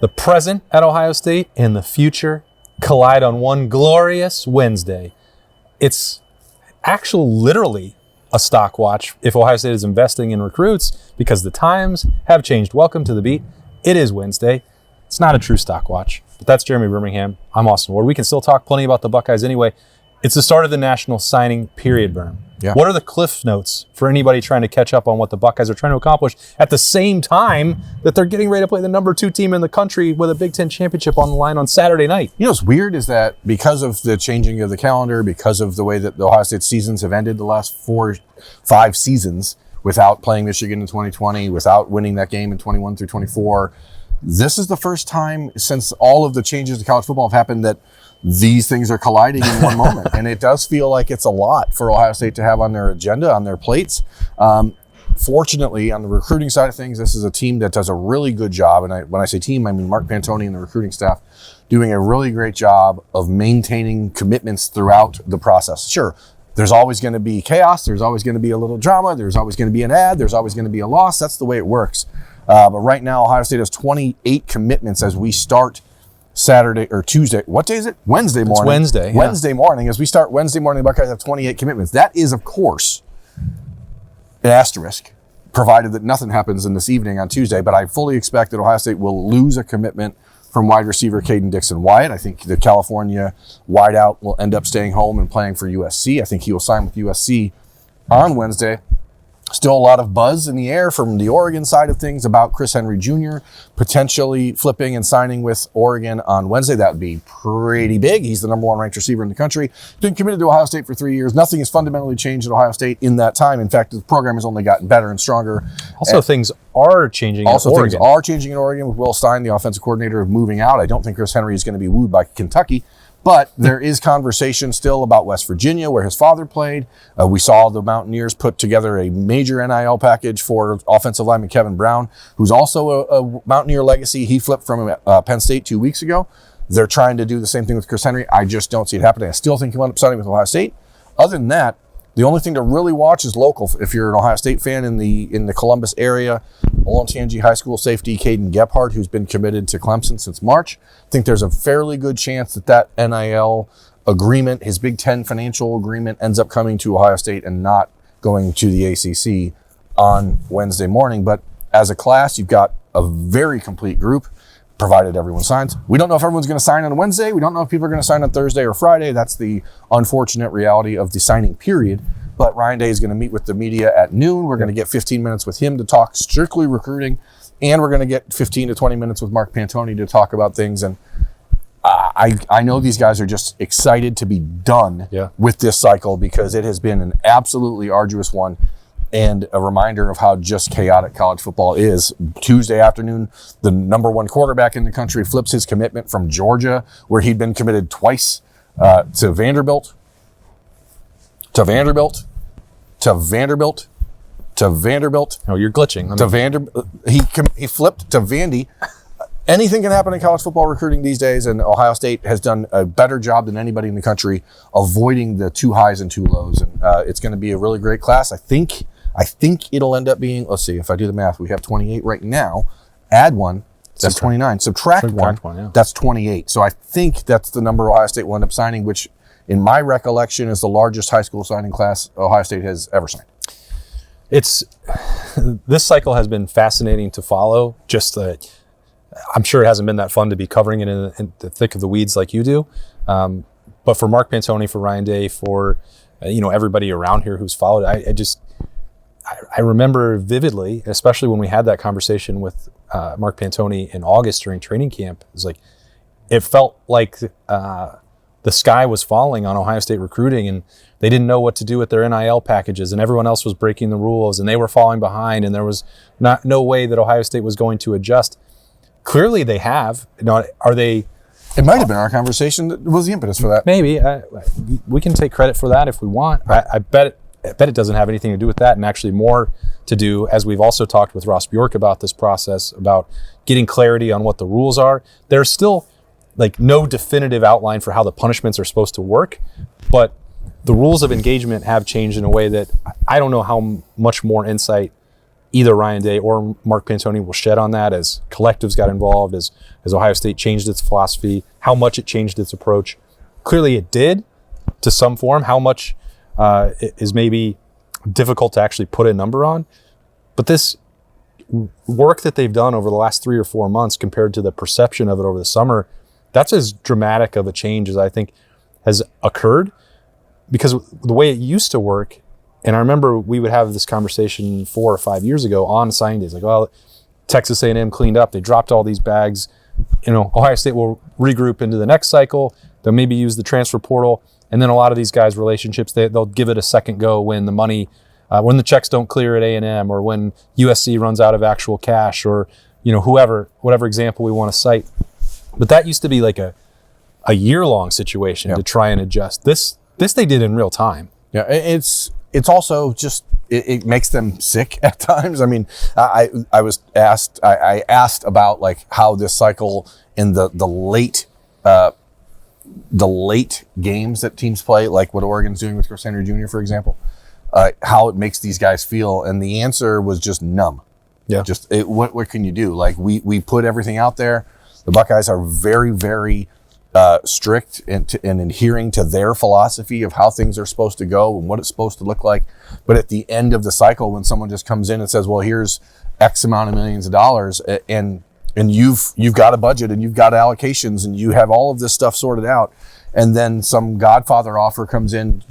The present at Ohio State and the future collide on one glorious Wednesday. It's actually literally a stock watch if Ohio State is investing in recruits because the times have changed. Welcome to the beat. It is Wednesday. It's not a true stock watch, but that's Jeremy Birmingham. I'm Austin Ward. We can still talk plenty about the Buckeyes anyway. It's the start of the national signing period, Berm. Yeah. What are the cliff notes for anybody trying to catch up on what the Buckeyes are trying to accomplish at the same time that they're getting ready to play the number 2 team in the country with a Big Ten championship on the line on Saturday night? You know what's weird is that because of the changing of the calendar, because of the way that the Ohio State seasons have ended the last 4-5 seasons without playing Michigan in 2020, without winning that game in 21 through 24, this is the first time since all of the changes to college football have happened that these things are colliding in one moment. And it does feel like it's a lot for Ohio State to have on their agenda, on their plates. Fortunately, on the recruiting side of things, this is a team that does a really good job. And when I say team, I mean Mark Pantoni and the recruiting staff doing a really great job of maintaining commitments throughout the process. Sure, there's always going to be chaos. There's always going to be a little drama. There's always going to be an ad. There's always going to be a loss. That's the way it works. But right now, Ohio State has 28 commitments as we start Saturday or Tuesday. What day is it? Wednesday morning. It's Wednesday. Yeah. Wednesday morning. As we start Wednesday morning, the Buckeyes have 28 commitments. That is, of course, an asterisk, provided that nothing happens in this evening on Tuesday. But I fully expect that Ohio State will lose a commitment from wide receiver Caden Dixon-Wyatt. I think the California wideout will end up staying home and playing for USC. I think he will sign with USC on Wednesday. Still a lot of buzz in the air from the Oregon side of things about Chris Henry Jr. potentially flipping and signing with Oregon on Wednesday. That would be pretty big. He's the number 1 ranked receiver in the country. Been committed to Ohio State for 3 years. Nothing has fundamentally changed at Ohio State in that time. In fact, the program has only gotten better and stronger. Also, things are changing Also, in Oregon. things are changing in Oregon with Will Stein, the offensive coordinator, moving out. I don't think Chris Henry is going to be wooed by Kentucky. But there is conversation still about West Virginia, where his father played. We saw the Mountaineers put together a major NIL package for offensive lineman Kevin Brown, who's also a Mountaineer legacy. He flipped from Penn State 2 weeks ago. They're trying to do the same thing with Chris Henry. I just don't see it happening. I still think he'll end up signing with Ohio State. Other than that, the only thing to really watch is local. If you're an Ohio State fan in the Columbus area, Olentangy High School safety Caden Gephardt, who's been committed to Clemson since March. I think there's a fairly good chance that NIL agreement, his Big Ten financial agreement, ends up coming to Ohio State and not going to the ACC on Wednesday morning. But as a class, you've got a very complete group, provided everyone signs. We don't know if everyone's going to sign on Wednesday. We don't know if people are going to sign on Thursday or Friday. That's the unfortunate reality of the signing period. But Ryan Day is going to meet with the media at noon. We're going to get 15 minutes with him to talk strictly recruiting. And we're going to get 15 to 20 minutes with Mark Pantoni to talk about things. And I know these guys are just excited to be done with this cycle because it has been an absolutely arduous one. And a reminder of how just chaotic college football is. Tuesday afternoon, the number 1 quarterback in the country flips his commitment from Georgia, where he'd been committed twice, to Vanderbilt, to Vanderbilt, to Vanderbilt, to Vanderbilt. Oh, you're glitching. To Vanderbilt. He flipped to Vandy. Anything can happen in college football recruiting these days, and Ohio State has done a better job than anybody in the country avoiding the 2 highs and 2 lows. And it's going to be a really great class. I think it'll end up being, let's see, if I do the math, we have 28 right now. Add 1, that's 29. Subtract 1, that's 28. So I think that's the number Ohio State will end up signing, which in my recollection is the largest high school signing class Ohio State has ever signed. This cycle has been fascinating to follow. I'm sure it hasn't been that fun to be covering it in the thick of the weeds like you do. But for Mark Pantoni, for Ryan Day, for everybody around here who's followed, I remember vividly, especially when we had that conversation with Mark Pantoni in August during training camp. It felt like the sky was falling on Ohio State recruiting, and they didn't know what to do with their NIL packages, and everyone else was breaking the rules, and they were falling behind, and there was no way that Ohio State was going to adjust. Clearly, they have. Are they? It might have been our conversation that was the impetus for that. Maybe we can take credit for that if we want. I bet it doesn't have anything to do with that, and actually more to do, as we've also talked with Ross Bjork about this process, about getting clarity on what the rules are. There's still no definitive outline for how the punishments are supposed to work, but the rules of engagement have changed in a way that I don't know how much more insight either Ryan Day or Mark Pantoni will shed on that as collectives got involved, as Ohio State changed its philosophy, how much it changed its approach. Clearly it did to some form. How much is maybe difficult to actually put a number on. But this work that they've done over the last 3 or 4 months compared to the perception of it over the summer, that's as dramatic of a change as I think has occurred. Because the way it used to work, and I remember we would have this conversation 4 or 5 years ago on signing days, like, well, Texas A&M cleaned up, they dropped all these bags, Ohio State will regroup into the next cycle, they'll maybe use the transfer portal, and then a lot of these guys' relationships, they'll give it a second go when the money, when the checks don't clear at A&M, or when USC runs out of actual cash, or whatever example we want to cite. But that used to be like a year-long situation to try and adjust. This they did in real time. Yeah, it's also just it makes them sick at times. I mean, I asked about like how this cycle in the late games that teams play, like what Oregon's doing with Chris Henry Jr., for example, how it makes these guys feel, and the answer was just numb. Yeah, what can you do? Like we put everything out there. The Buckeyes are very, very strict and adhering to their philosophy of how things are supposed to go and what it's supposed to look like. But at the end of the cycle, when someone just comes in and says, well, here's X amount of millions of dollars, and you've got a budget and you've got allocations and you have all of this stuff sorted out, and then some Godfather offer comes in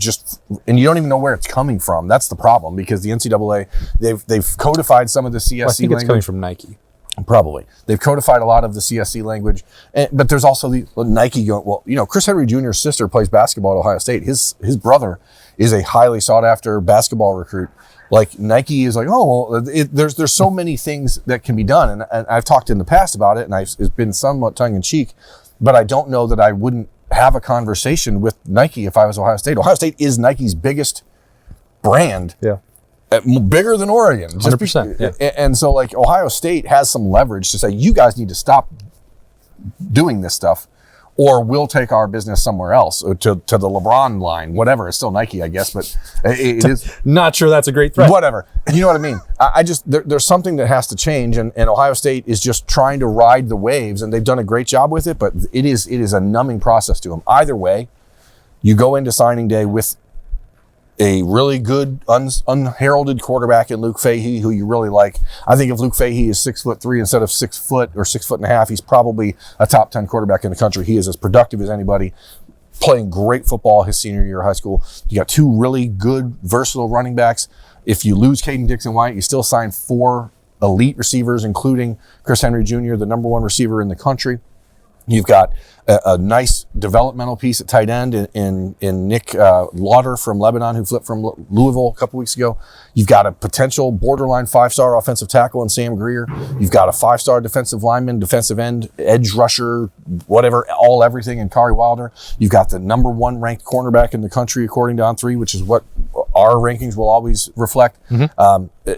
and you don't even know where it's coming from. That's the problem, because the NCAA, they've codified some of the CSC I think language. It's coming from Nike. Probably. They've codified a lot of the CSC language, but there's also the Nike going, well, Chris Henry Jr.'s sister plays basketball at Ohio State. His brother is a highly sought after basketball recruit. Like Nike is like, oh, well, there's so many things that can be done. And I've talked in the past about it, and it's been somewhat tongue in cheek, but I don't know that I wouldn't have a conversation with Nike if I was Ohio State. Ohio State is Nike's biggest brand. Yeah. Bigger than Oregon. 100%. Yeah. And so like Ohio State has some leverage to say, you guys need to stop doing this stuff, or we'll take our business somewhere else, or to the LeBron line, whatever. It's still Nike, I guess, but it is. Not sure that's a great threat. Whatever. You know what I mean? There's something that has to change, and Ohio State is just trying to ride the waves, and they've done a great job with it, but it is a numbing process to them. Either way, you go into signing day with a really good unheralded quarterback in Luke Fahey, who you really like. I think if Luke Fahey is 6'3" instead of 6 foot or 6.5 feet, he's probably a top 10 quarterback in the country. He is as productive as anybody, playing great football his senior year of high school. You got 2 really good, versatile running backs. If you lose Caden Dixon-White, you still sign 4 elite receivers, including Chris Henry Jr., the number 1 receiver in the country. You've got a nice developmental piece at tight end in Nick Lauder from Lebanon, who flipped from Louisville a couple weeks ago. You've got a potential borderline 5-star offensive tackle in Sam Greer. You've got a 5-star defensive lineman, defensive end, edge rusher, whatever, everything in Kari Wilder. You've got the number 1 ranked cornerback in the country, according to On3, which is what our rankings will always reflect,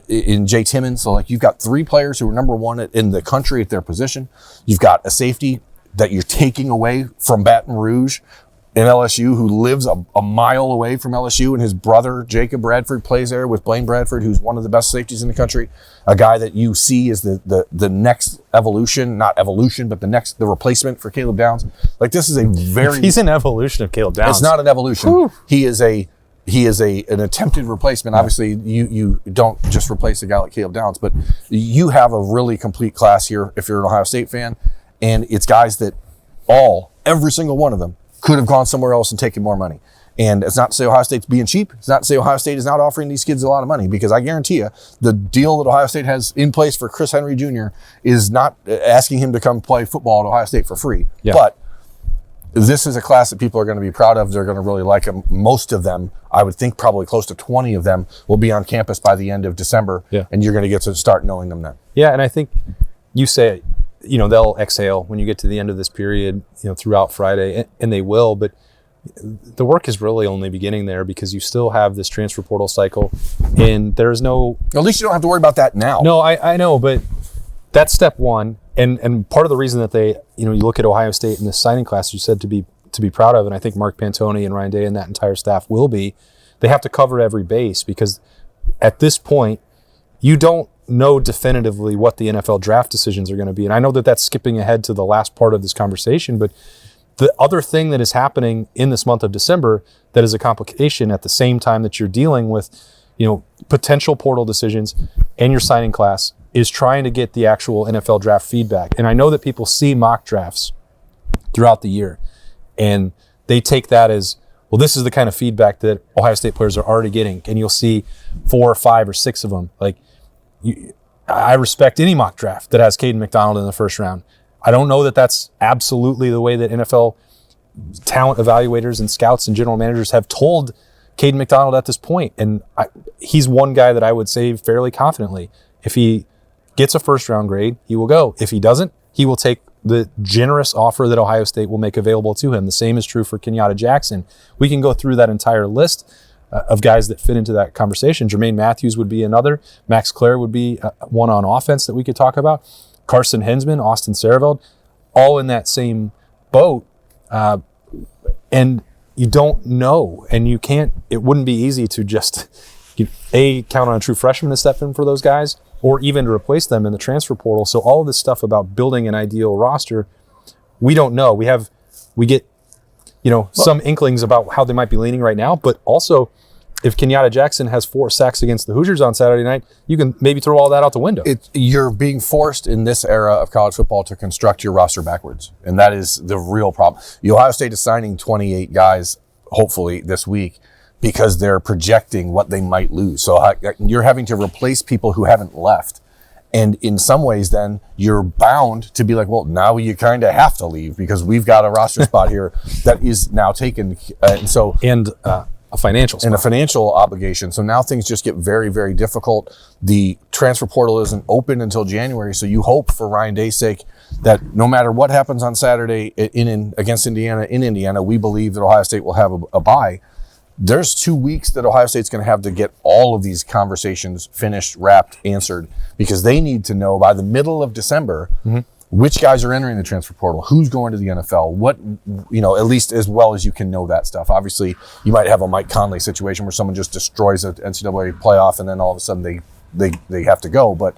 in Jay Timmons. So like you've got 3 players who are number 1 in the country at their position. You've got a safety that you're taking away from Baton Rouge in LSU, who lives a mile away from LSU, and his brother, Jacob Bradford, plays there with Blaine Bradford, who's one of the best safeties in the country, a guy that you see is the next evolution, not evolution, but the replacement for Caleb Downs. Like this is a very... He's an evolution of Caleb Downs. It's not an evolution. Whew. He is an attempted replacement. Yeah. Obviously, you don't just replace a guy like Caleb Downs, but you have a really complete class here if you're an Ohio State fan. And it's guys that every single one of them could have gone somewhere else and taken more money. And it's not to say Ohio State's being cheap. It's not to say Ohio State is not offering these kids a lot of money, because I guarantee you the deal that Ohio State has in place for Chris Henry Jr. is not asking him to come play football at Ohio State for free. Yeah. But this is a class that people are going to be proud of. They're going to really like them. Most of them, I would think probably close to 20 of them, will be on campus by the end of December. Yeah. And you're going to get to start knowing them then. Yeah, and I think you say, they'll exhale when you get to the end of this period, throughout Friday, and they will, but the work is really only beginning there, because you still have this transfer portal cycle, and there's no... At least you don't have to worry about that now. No, I know, but that's step 1, and part of the reason that they, you look at Ohio State in this signing class, you said to be proud of, and I think Mark Pantoni and Ryan Day and that entire staff will be, they have to cover every base, because at this point, you don't know definitively what the NFL draft decisions are going to be. And I know that that's skipping ahead to the last part of this conversation, but the other thing that is happening in this month of December that is a complication at the same time that you're dealing with, potential portal decisions and your signing class is trying to get the actual NFL draft feedback. And I know that people see mock drafts throughout the year and they take that as, well, this is the kind of feedback that Ohio State players are already getting. And you'll see 4 or 5 or 6 of them. I respect any mock draft that has Caden McDonald in the first round. I don't know that that's absolutely the way that NFL talent evaluators and scouts and general managers have told Caden McDonald at this point. And he's one guy that I would say fairly confidently, if he gets a first round grade, he will go. If he doesn't, he will take the generous offer that Ohio State will make available to him. The same is true for Kenyatta Jackson. We can go through that entire list of guys that fit into that conversation. Jermaine Matthews would be another. Max Clare would be one on offense that we could talk about. Carson Hensman, Austin Sareveld, all in that same boat. And you don't know, and you can't, it wouldn't be easy to just, count on a true freshman to step in for those guys, or even to replace them in the transfer portal. So all of this stuff about building an ideal roster, we don't know. We get, some inklings about how they might be leaning right now, but also if Kenyatta Jackson has 4 sacks against the Hoosiers on Saturday night, you can maybe throw all that out the window. You're being forced in this era of college football to construct your roster backwards, and that is the real problem. Ohio State is signing 28 guys, hopefully, this week because they're projecting what they might lose. So you're having to replace people who haven't left. And in some ways, then, you're bound to be like, well, now you kind of have to leave because we've got a roster spot here that is now taken. And a financial spot. And a financial obligation. So now things just get very, very difficult. The transfer portal isn't open until January. So you hope for Ryan Day's sake that no matter what happens on Saturday against Indiana in Indiana, we believe that Ohio State will have a bye. There's 2 weeks that Ohio State's going to have to get all of these conversations finished, wrapped, answered, because they need to know by the middle of December which guys are entering the transfer portal, who's going to the NFL, what, at least as well as you can know that stuff. Obviously, you might have a Mike Conley situation where someone just destroys an NCAA playoff and then all of a sudden they have to go. But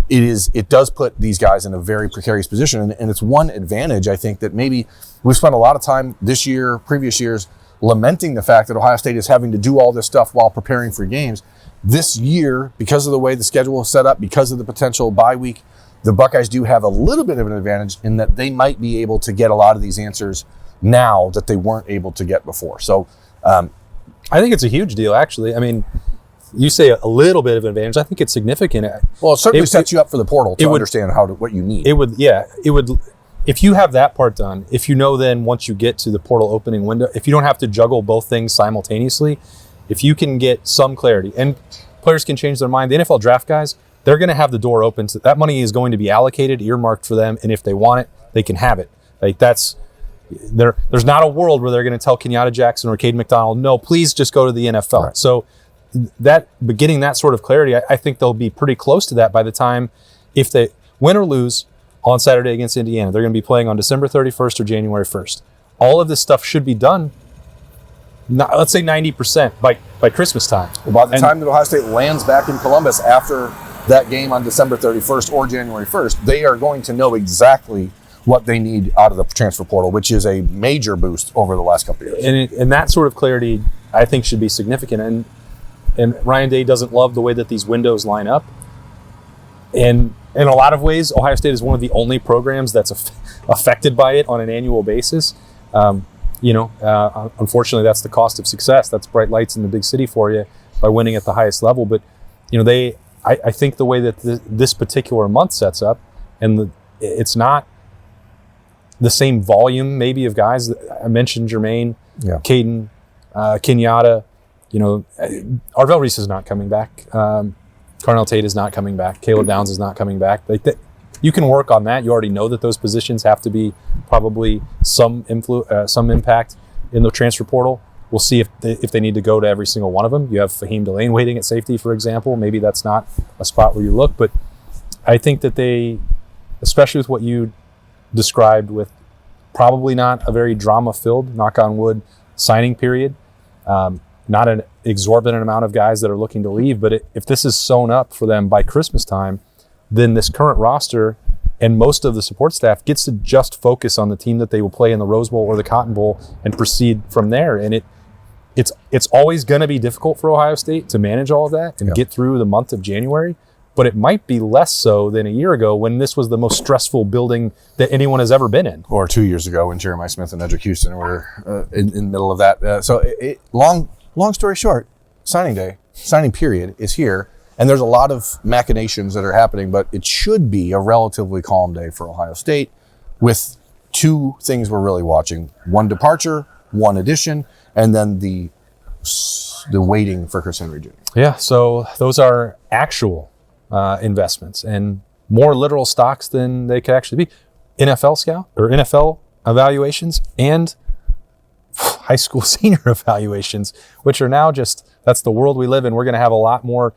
it does put these guys in a very precarious position. And it's one advantage, I think, that maybe we've spent a lot of time this year, previous years, lamenting the fact that Ohio State is having to do all this stuff while preparing for games. This year, because of the way the schedule is set up, because of the potential bye week, the Buckeyes do have a little bit of an advantage in that they might be able to get a lot of these answers now that they weren't able to get before. So I think it's a huge deal, actually. I mean, you say a little bit of an advantage. I think it's significant. Well, it certainly sets you up for the portal to understand what you need. It would. If you have that part done, if then once you get to the portal opening window, if you don't have to juggle both things simultaneously, if you can get some clarity, and players can change their mind, the NFL draft guys, they're going to have the door open. So that money is going to be allocated, earmarked for them, and if they want it, they can have it. There's not a world where they're going to tell Kenyatta Jackson or Caden McDonald, no, please just go to the NFL. Right. So getting that sort of clarity, I think they'll be pretty close to that by the time, if they win or lose on Saturday against Indiana. They're going to be playing on December 31st or January 1st. All of this stuff should be done, let's say 90% by Christmas time. Well, by the time that Ohio State lands back in Columbus after that game on December 31st or January 1st, they are going to know exactly what they need out of the transfer portal, which is a major boost over the last couple of years. And that sort of clarity, I think, should be significant. And Ryan Day doesn't love the way that these windows line up. And in a lot of ways, Ohio State is one of the only programs that's affected by it on an annual basis. Unfortunately, that's the cost of success. That's bright lights in the big city for you by winning at the highest level. But I think the way that this particular month sets up, and it's not the same volume maybe of guys. I mentioned Jermaine, Caden, Kenyatta. Arvell Reese is not coming back. Carnell Tate is not coming back. Caleb Downs is not coming back. You can work on that. You already know that those positions have to be probably some impact in the transfer portal. We'll see if they need to go to every single one of them. You have Fahim Delane waiting at safety, for example. Maybe that's not a spot where you look. But I think that they, especially with what you described with probably not a very drama-filled, knock on wood, signing period, not an exorbitant amount of guys that are looking to leave. But if this is sewn up for them by Christmas time, then this current roster and most of the support staff gets to just focus on the team that they will play in the Rose Bowl or the Cotton Bowl and proceed from there. And it's always going to be difficult for Ohio State to manage all of that and get through the month of January. But it might be less so than a year ago when this was the most stressful building that anyone has ever been in. Or 2 years ago when Jeremiah Smith and Edric Houston were in the middle of that. Long story short, signing period is here. And there's a lot of machinations that are happening, but it should be a relatively calm day for Ohio State with two things we're really watching. One departure, one addition, and then the waiting for Chris Henry Jr. Yeah, so those are actual investments and more literal stocks than they could actually be. NFL scout or NFL evaluations and high school senior evaluations, which are now that's the world we live in. We're going to have a lot more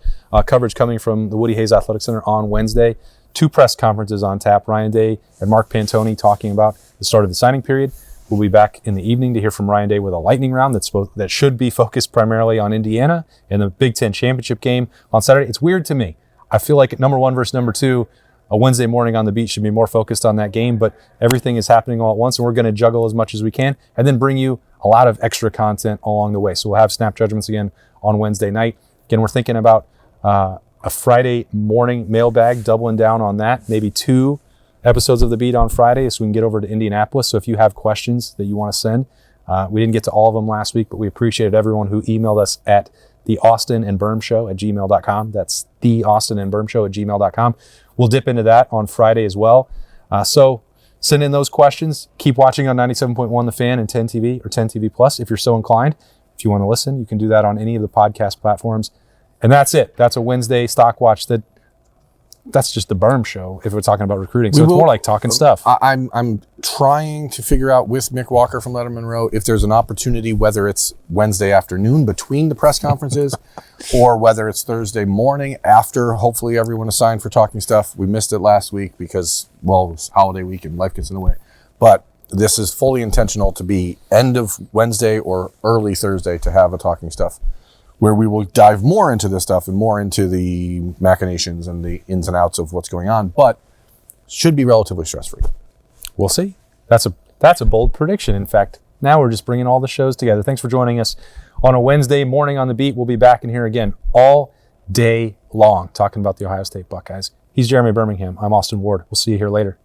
coverage coming from the Woody Hayes Athletic Center on Wednesday. 2 press conferences on tap. Ryan Day and Mark Pantoni talking about the start of the signing period. We'll be back in the evening to hear from Ryan Day with a lightning round that should be focused primarily on Indiana and the Big Ten championship game on Saturday. It's weird to me. I feel like number 1 versus number 2, a Wednesday morning on the beat should be more focused on that game, but everything is happening all at once, and we're going to juggle as much as we can and then bring you a lot of extra content along the way. So we'll have Snap Judgments again on Wednesday night. Again, we're thinking about a Friday morning mailbag, doubling down on that, maybe 2 episodes of The Beat on Friday so we can get over to Indianapolis. So if you have questions that you want to send, we didn't get to all of them last week, but we appreciated everyone who emailed us at theaustinandbermshow@gmail.com. That's theaustinandbermshow@gmail.com. We'll dip into that on Friday as well. So send in those questions. Keep watching on 97.1 The Fan and 10 TV or 10 TV Plus if you're so inclined. If you want to listen, you can do that on any of the podcast platforms. And that's it. That's a Wednesday stock watch that's just the Berm show if we're talking about recruiting. So it's more like talking stuff. I'm trying to figure out with Mick Walker from Letterman Row if there's an opportunity, whether it's Wednesday afternoon between the press conferences or whether it's Thursday morning after hopefully everyone is signed for talking stuff. We missed it last week because, it was holiday week and life gets in the way. But this is fully intentional to be end of Wednesday or early Thursday to have a talking stuff, where we will dive more into this stuff and more into the machinations and the ins and outs of what's going on, but should be relatively stress-free. We'll see. That's a bold prediction. In fact, now we're just bringing all the shows together. Thanks for joining us on a Wednesday morning on The Beat. We'll be back in here again all day long talking about the Ohio State Buckeyes. He's Jeremy Birmingham. I'm Austin Ward. We'll see you here later.